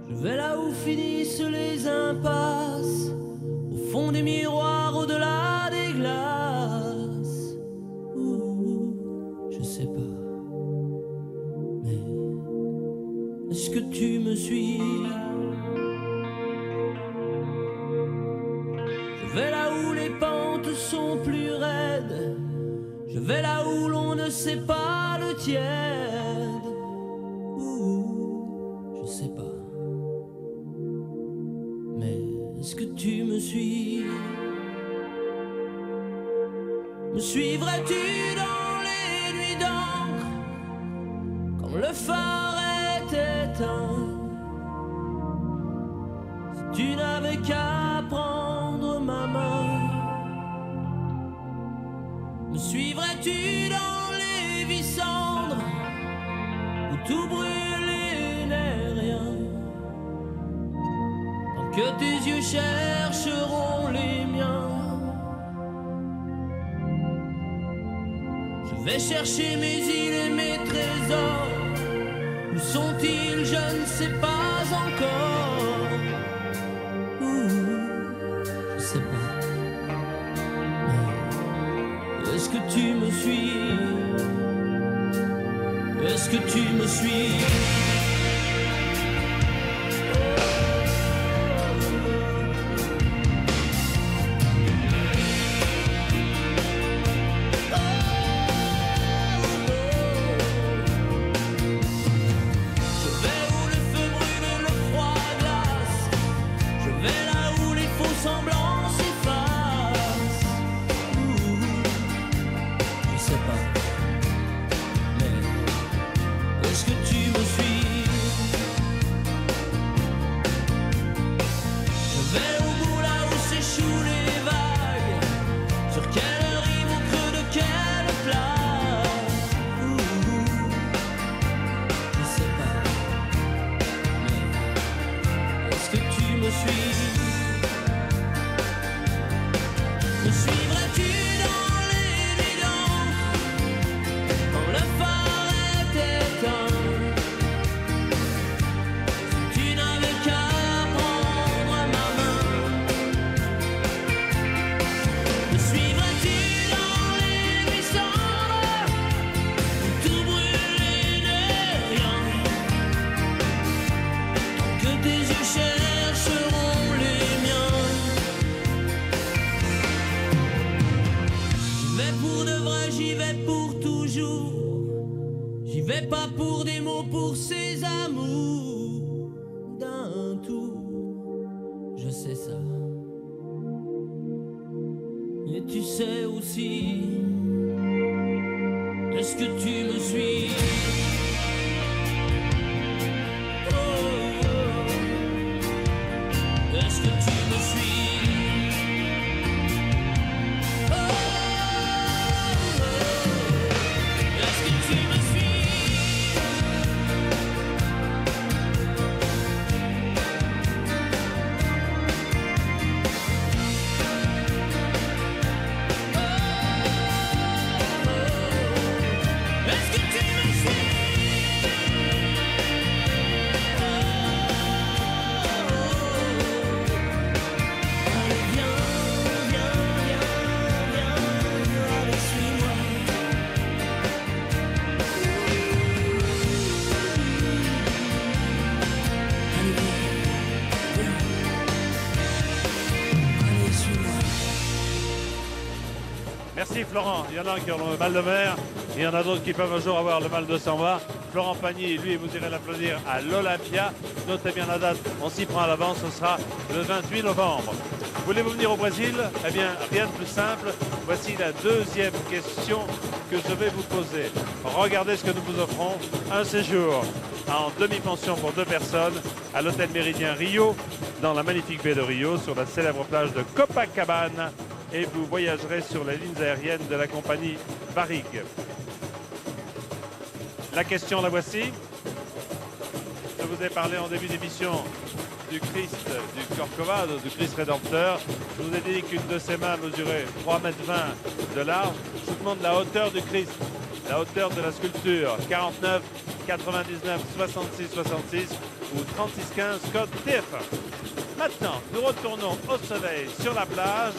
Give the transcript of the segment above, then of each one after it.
Je vais là où finissent les impasses, au fond des miroirs, au-delà des glaces. Je sais pas, mais est-ce que tu me suis? Je vais là où les pentes sont plus raides, je vais là où l'on ne sait pas le tiède. Je sais pas, mais est-ce que tu me suis? Me suivrais-tu dans les nuits d'encre, quand le phare est éteint? Si tu n'avais qu'à prendre ma main. Me suivrais-tu dans les vies cendres, où tout brûle et n'est rien, tant que tes yeux chercheront les miens? Je vais chercher mes îles et mes trésors, où sont-ils? Je ne sais pas encore. Je sais pas. Est-ce que tu me suis? Est-ce que tu me suis? Pas pour des mots, pour ces amours d'un tout. Je sais ça. Et tu sais aussi. Est-ce que tu me suis? Oh, oh. Est-ce que tu me suis? Oh, oh. Est-ce que tu me suis? Merci Florent, il y en a qui ont le mal de mer, il y en a d'autres qui peuvent un jour avoir le mal de samba. Florent Pagny, lui, vous irez l'applaudir à l'Olympia. Notez bien la date, on s'y prend à l'avance, ce sera le 28 novembre. Voulez-vous venir au Brésil? Eh bien, rien de plus simple. Voici la deuxième question que je vais vous poser. Regardez ce que nous vous offrons. Un séjour en demi-pension pour 2 personnes à l'hôtel Méridien Rio, dans la magnifique baie de Rio, sur la célèbre plage de Copacabana. Et vous voyagerez sur les lignes aériennes de la compagnie Varig. La question, la voici. Je vous ai parlé en début d'émission du Christ du Corcovado, du Christ Rédempteur. Je vous ai dit qu'une de ses mains mesurait 3,20 m de large. Je vous demande la hauteur du Christ, la hauteur de la sculpture. 49, 99, 66, 66. ou 3615 code TF1. Maintenant, nous retournons au soleil sur la plage.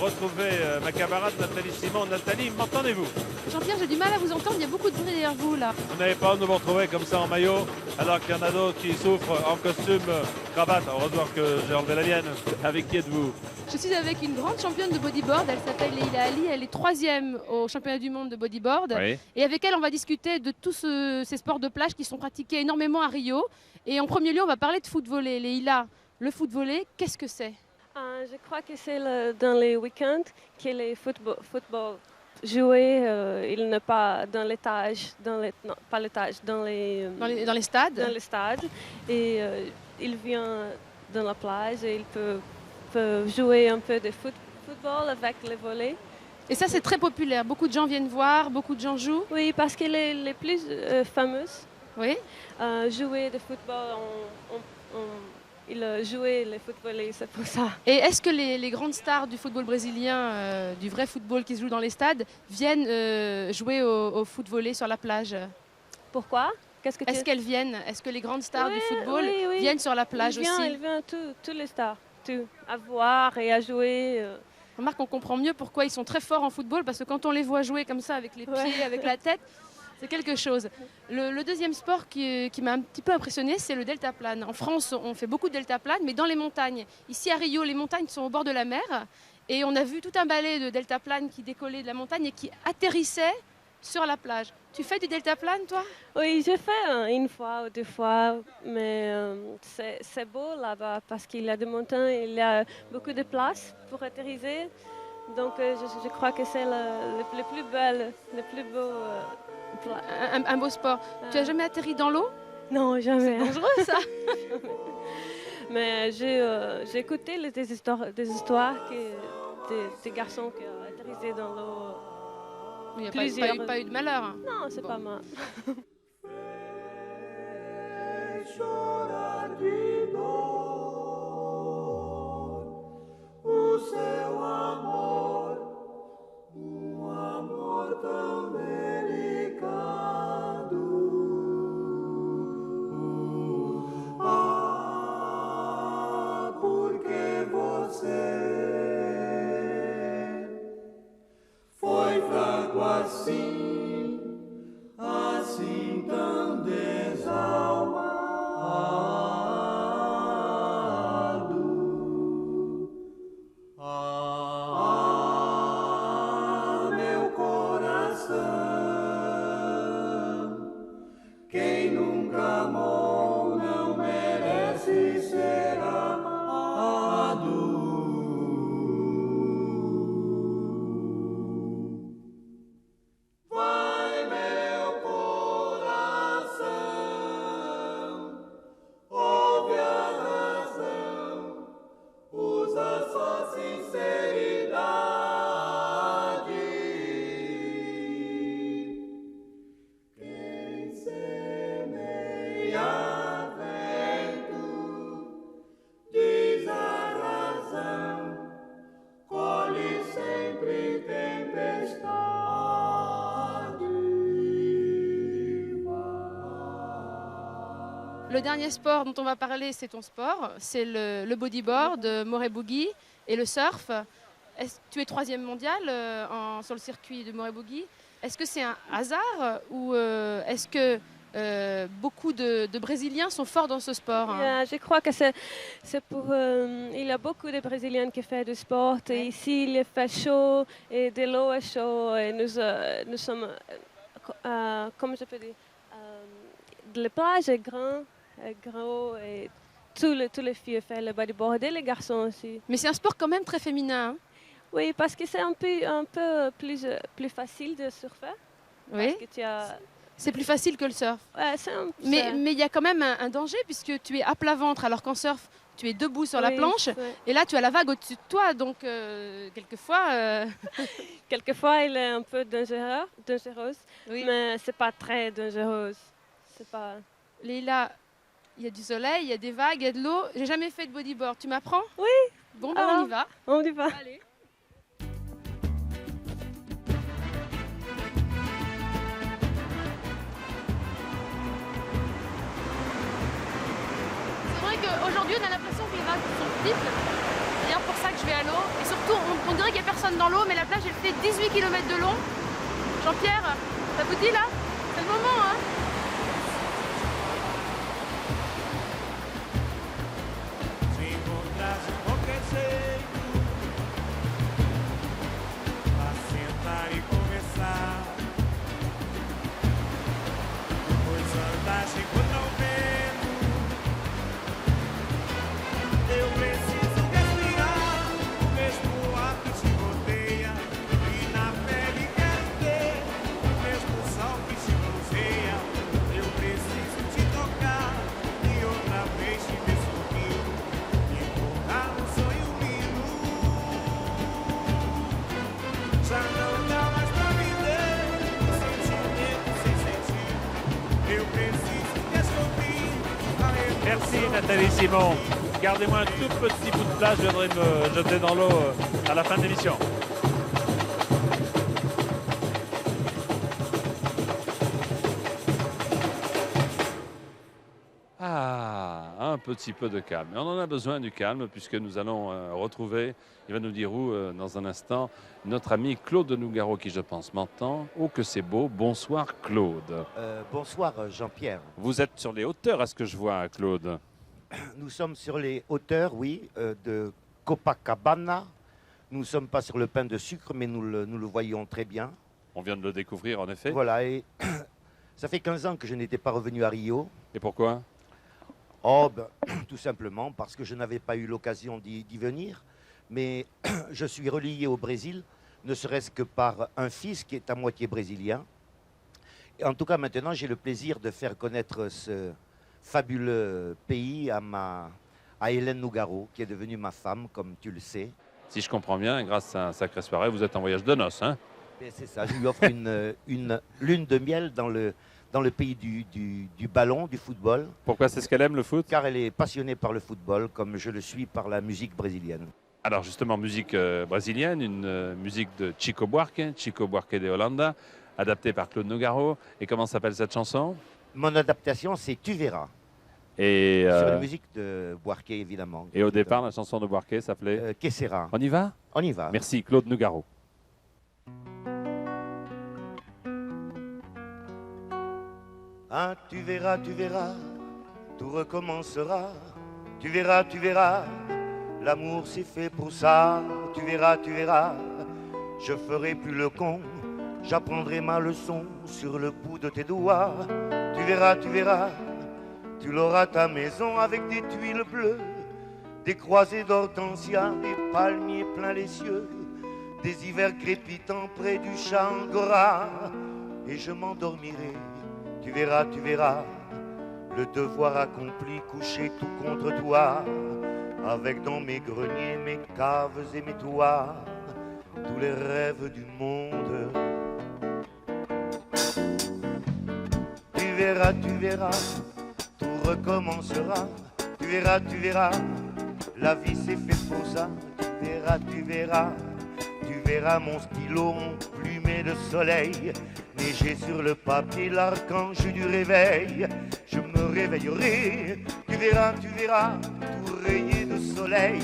Retrouvez ma camarade Nathalie Simon. Nathalie, m'entendez-vous? Jean-Pierre, j'ai du mal à vous entendre, il y a beaucoup de bruit derrière vous là. Vous n'avez pas honte de vous retrouver comme ça en maillot, alors qu'il y en a d'autres qui souffrent en costume, cravate. Heureusement que j'ai enlevé la mienne. Avec qui êtes-vous? Je suis avec une grande championne de bodyboard, elle s'appelle Leïla Ali, elle est 3e au championnat du monde de bodyboard. Oui. Et avec elle, on va discuter de tous ces sports de plage qui sont pratiqués énormément à Rio. Et en premier lieu, on va parler de foot volley. Leïla, le foot volley, qu'est-ce que c'est? Je crois que c'est dans les week-ends que les football joué. Il n'est pas dans l'étage, non, pas l'étage, dans les stades. Dans les stades. Et il vient dans la plage et il peut jouer un peu de football avec les volets. Et ça, c'est très populaire. Beaucoup de gens viennent voir, beaucoup de gens jouent. Oui, parce que les plus fameuses oui. Jouer de football, il jouait le football, c'est pour ça. Et est-ce que les grandes stars du football brésilien, du vrai football qui se joue dans les stades, viennent jouer au foot volley sur la plage? Pourquoi? Est-ce qu'elles viennent? Est-ce que les grandes stars du football oui. viennent sur la plage aussi? Ils viennent tous les stars, tout, à voir et à jouer. Remarque, on comprend mieux pourquoi ils sont très forts en football, parce que quand on les voit jouer comme ça avec les pieds, avec la tête, c'est quelque chose. Le deuxième sport qui m'a un petit peu impressionné, c'est le deltaplane. En France, on fait beaucoup de deltaplane, mais dans les montagnes. Ici à Rio, les montagnes sont au bord de la mer. Et on a vu tout un balai de deltaplane qui décollait de la montagne et qui atterrissait sur la plage. Tu fais du deltaplane, toi? Oui, j'ai fait une fois ou deux fois, mais c'est beau là-bas parce qu'il y a des montagnes, il y a beaucoup de place pour atterrir. Donc je crois que c'est le plus bel, le plus beau... Un beau sport. Tu as jamais atterri dans l'eau? Non, jamais. C'est dangereux ça. Mais j'ai écouté des histoires des garçons qui ont atterri dans l'eau. Il n'y a pas eu de malheur. Hein. Non, c'est pas mal. Assim tão desalmado, meu coração, quem nunca amou não merece ser amado. Le dernier sport dont on va parler, c'est ton sport. C'est le bodyboard, Moré Boogie et le surf. Tu es 3e mondial sur le circuit de Moré Boogie. Est-ce que c'est un hasard ou est-ce que beaucoup de Brésiliens sont forts dans ce sport? Hein? Je crois que c'est pour... il y a beaucoup de Brésiliens qui font du sport. Et ici, il fait chaud et de l'eau est chaud. Et nous sommes, comme je peux dire, la plage est grande. Gros et tous les filles font le bodyboard et les garçons aussi. Mais c'est un sport quand même très féminin. Hein? Oui, parce que c'est un peu plus facile de surfer. Oui. C'est plus facile que le surf. Ouais, mais il y a quand même un danger puisque tu es à plat ventre alors qu'en surf tu es debout sur la planche et là tu as la vague au-dessus de toi donc quelquefois... Quelquefois il est un peu dangereuse, mais c'est pas très dangereux. C'est pas... Leïla, il y a du soleil, il y a des vagues, il y a de l'eau. J'ai jamais fait de bodyboard. Tu m'apprends? Oui. Bon, ben on y va. On y va. Allez. qu'aujourd'hui, on a l'impression que les vagues sont petites. C'est d'ailleurs pour ça que je vais à l'eau. Et surtout, on dirait qu'il n'y a personne dans l'eau, mais la plage, elle fait 18 km de long. Jean-Pierre, ça vous dit là? C'est le moment, hein? Merci Nathalie Simon. Gardez-moi un tout petit bout de plage, je viendrai me jeter dans l'eau à la fin de l'émission. Ah, un petit peu de calme. Et on en a besoin du calme puisque nous allons retrouver, il va nous dire où dans un instant, notre ami Claude Nougaro qui je pense m'entend. Oh que c'est beau. Bonsoir Claude. Bonsoir Jean-Pierre. Vous êtes sur les hauteurs à ce que je vois Claude. Nous sommes sur les hauteurs, oui, de Copacabana. Nous ne sommes pas sur le pain de sucre, mais nous le voyons très bien. On vient de le découvrir en effet. Voilà, et ça fait 15 ans que je n'étais pas revenu à Rio. Et pourquoi? Oh, ben, tout simplement parce que je n'avais pas eu l'occasion d'y venir. Mais je suis relié au Brésil, ne serait-ce que par un fils qui est à moitié brésilien. Et en tout cas, maintenant, j'ai le plaisir de faire connaître ce fabuleux pays à Hélène Nougaro, qui est devenue ma femme, comme tu le sais. Si je comprends bien, grâce à un sacré soirée, vous êtes en voyage de noces, hein? C'est ça, je lui offre une lune de miel dans le pays du ballon, du football. Pourquoi? C'est ce qu'elle aime, le foot? Car elle est passionnée par le football, comme je le suis par la musique brésilienne. Alors justement, musique brésilienne, une musique de Chico Buarque de Holanda, adaptée par Claude Nougaro. Et comment s'appelle cette chanson? Mon adaptation, c'est Tu verras. Et sur la musique de Buarque, évidemment. Et au départ, la chanson de Buarque s'appelait Que sera. On y va? On y va. Merci Claude Nougaro. Ah, tu verras, tout recommencera. Tu verras, l'amour c'est fait pour ça. Tu verras, je ferai plus le con. J'apprendrai ma leçon sur le bout de tes doigts. Tu verras, tu l'auras ta maison avec des tuiles bleues, des croisées d'hortensia, des palmiers plein les cieux, des hivers crépitants près du champ Angora. Et je m'endormirai, tu verras, le devoir accompli couché tout contre toi, avec dans mes greniers, mes caves et mes toits, tous les rêves du monde. Tu verras, tout recommencera. Tu verras, la vie c'est fait pour ça. Tu verras mon stylo emplumé de soleil, neiger sur le papier l'archange du réveil. Je me réveillerai, tu verras, tout rayé de soleil,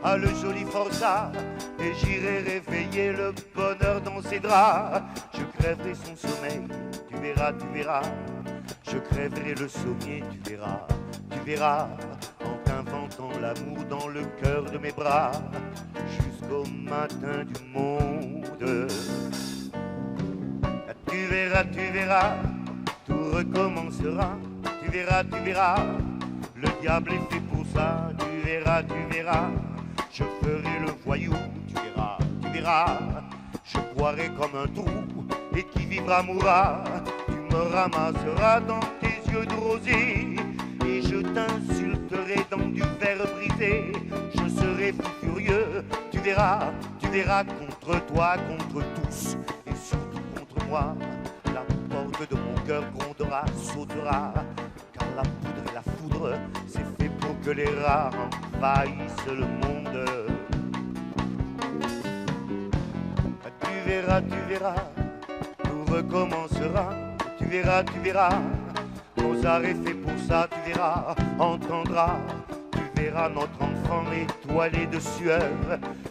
à le joli Forza, et j'irai réveiller le bonheur dans ses draps. Je crèverai son sommeil, tu verras, je crèverai le sommier, tu verras, en t'inventant l'amour dans le cœur de mes bras, jusqu'au matin du monde. Tu verras, tout recommencera. Tu verras, le diable est fait pour ça. Tu verras, je ferai le voyou. Tu verras, je boirai comme un trou, et qui vivra mourra. Tu me ramasseras dans tes yeux de rosée, et je t'insulterai dans du verre brisé. Je serai fou furieux, tu verras, contre toi, contre tous, et surtout contre moi. La porte de mon cœur grondera, sautera, car la poudre et la foudre, c'est fait pour que les rats envahissent le monde. Tu verras, tout recommencera. Tu verras, Mozart est fait pour ça, tu verras, entendras. Tu verras notre enfant étoilé de sueur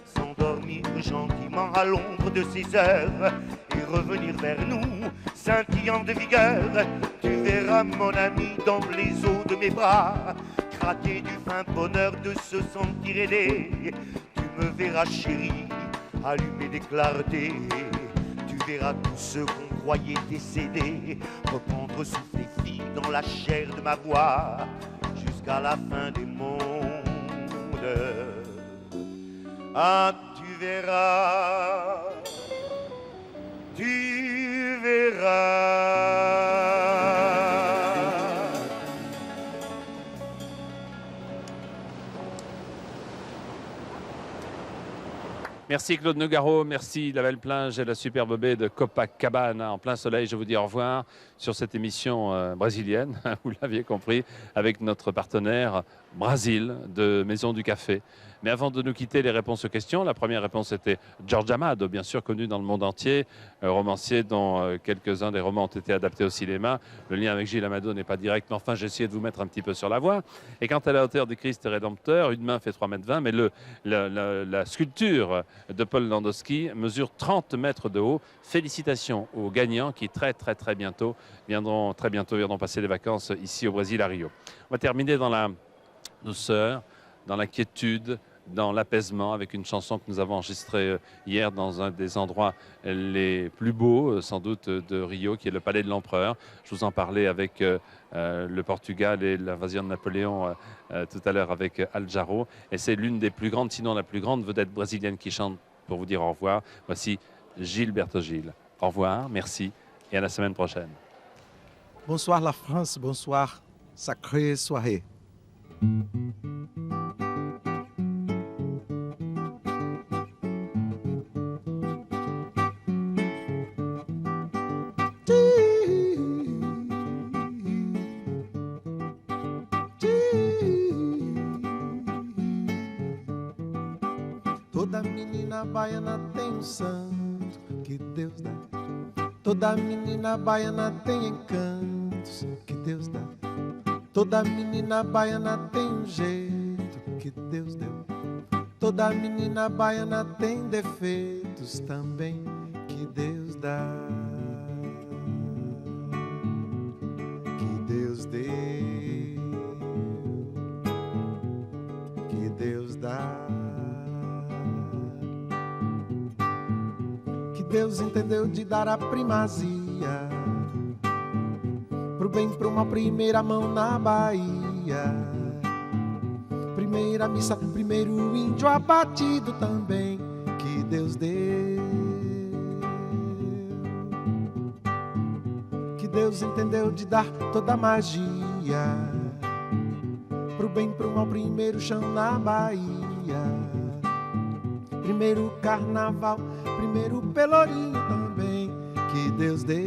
s'endormir gentiment à l'ombre de ses heures et revenir vers nous, scintillant de vigueur. Tu verras mon ami dans les eaux de mes bras, craquer du fin bonheur de se sentir aidé. Tu me verras chérie, allumer des clartés. Tu verras tous ceux qu'on croyait décédés reprendre souffle et vie dans la chair de ma voix jusqu'à la fin des mondes. Ah, tu verras, tu verras. Merci Claude Nougaro, merci la belle plage et la superbe baie de Copacabana en plein soleil. Je vous dis au revoir sur cette émission brésilienne, vous l'aviez compris, avec notre partenaire Brasil de Maison du Café. Mais avant de nous quitter, les réponses aux questions. La première réponse était Jorge Amado, bien sûr connu dans le monde entier, romancier dont quelques-uns des romans ont été adaptés au cinéma. Le lien avec Gilles Amado n'est pas direct, mais enfin j'ai essayé de vous mettre un petit peu sur la voie. Et quant à la hauteur du Christ Rédempteur, une main fait 3,20 m, mais la sculpture de Paul Landowski mesure 30 mètres de haut. Félicitations aux gagnants qui très bientôt viendront passer les vacances ici au Brésil à Rio. On va terminer dans la douceur, dans la quiétude, dans l'apaisement avec une chanson que nous avons enregistrée hier dans un des endroits les plus beaux sans doute de Rio, qui est le Palais de l'Empereur. Je vous en parlais avec le Portugal et l'invasion de Napoléon tout à l'heure avec Al Jarreau, et c'est l'une des plus grandes, sinon la plus grande vedette brésilienne qui chante pour vous dire au revoir. Voici Gilberto Gil. Au revoir, merci et à la semaine prochaine. Bonsoir la France, bonsoir, sacrée soirée. Toda menina baiana tem um santo que Deus dá. Toda menina baiana tem encantos que Deus dá. Toda menina baiana tem um jeito que Deus deu. Toda menina baiana tem defeitos também que Deus dá. Que Deus deu, que Deus dá. Deus entendeu de dar a primazia pro bem, pro mal, primeira mão na Bahia. Primeira missa, primeiro índio abatido também que Deus deu. Que Deus entendeu de dar toda a magia pro bem, pro mal, primeiro chão na Bahia. Primeiro carnaval, primeiro pelourinho também que Deus deu.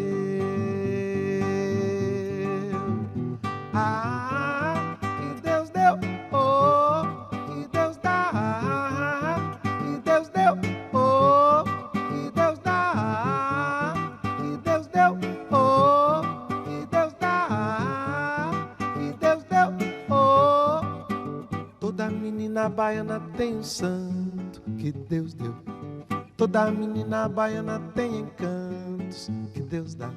Ah, que Deus deu, oh, que Deus dá. Que Deus deu, oh, que Deus dá. Que Deus deu, oh, que Deus dá. Que Deus deu, oh. Toda menina baiana tem um santo que Deus deu. Toda menina baiana tem encantos que Deus dá.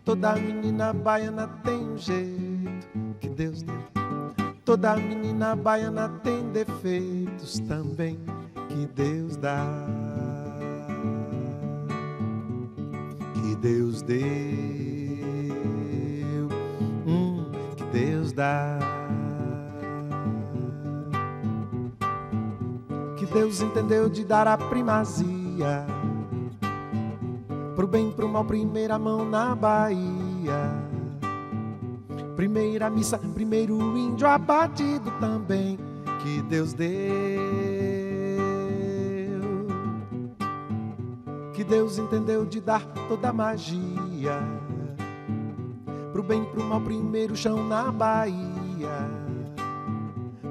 Toda menina baiana tem um jeito que Deus deu. Toda menina baiana tem defeitos também que Deus dá. Que Deus deu, que Deus dá. Que Deus entendeu de dar a primazia pro bem, pro mal, primeira mão na Bahia. Primeira missa, primeiro índio abatido também que Deus deu. Que Deus entendeu de dar toda a magia pro bem, pro mal, primeiro chão na Bahia.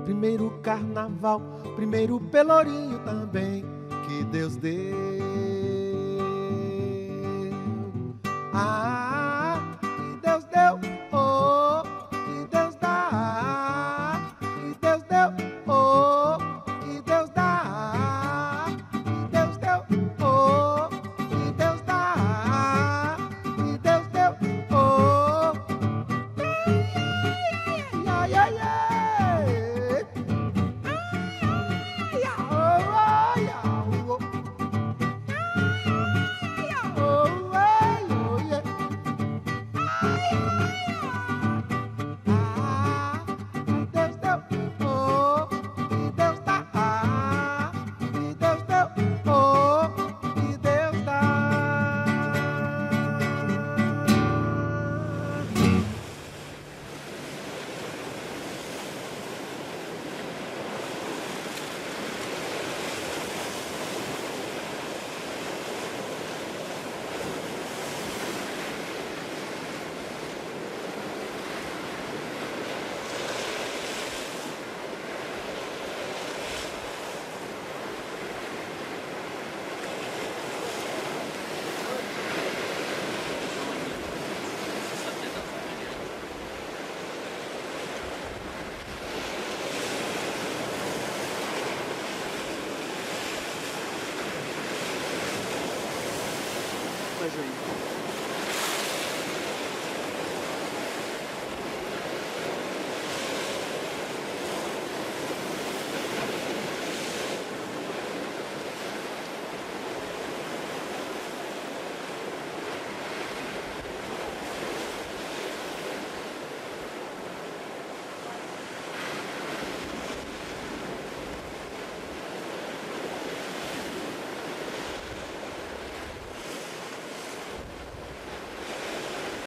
Primeiro carnaval, primeiro pelourinho também que Deus deu. Ah, que Deus deu, oh, très joli.